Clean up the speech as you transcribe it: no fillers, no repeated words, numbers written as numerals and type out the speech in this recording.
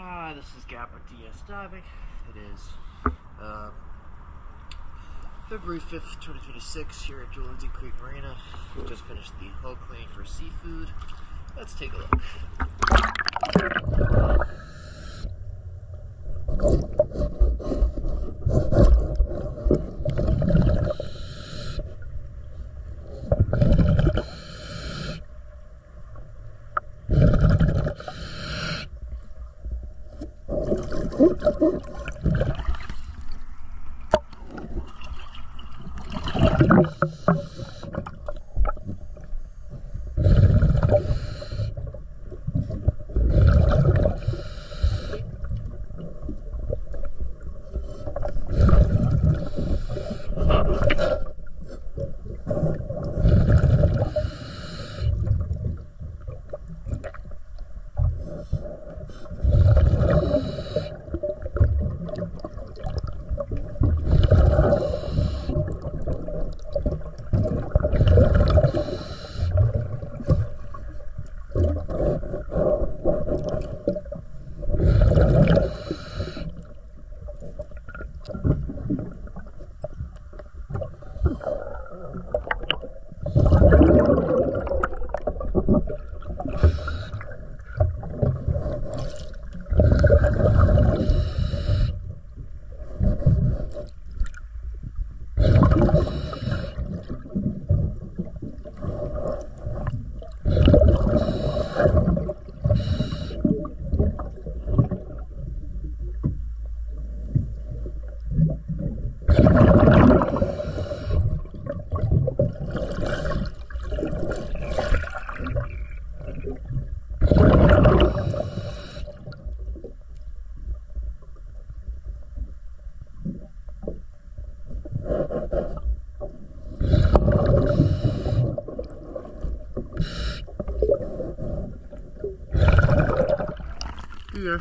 This is Gapper DS Diving. It is February 5th, 2026 here at Lindsay Creek Marina. We just finished the hull cleaning for SeaFood. Let's take a look. Pier.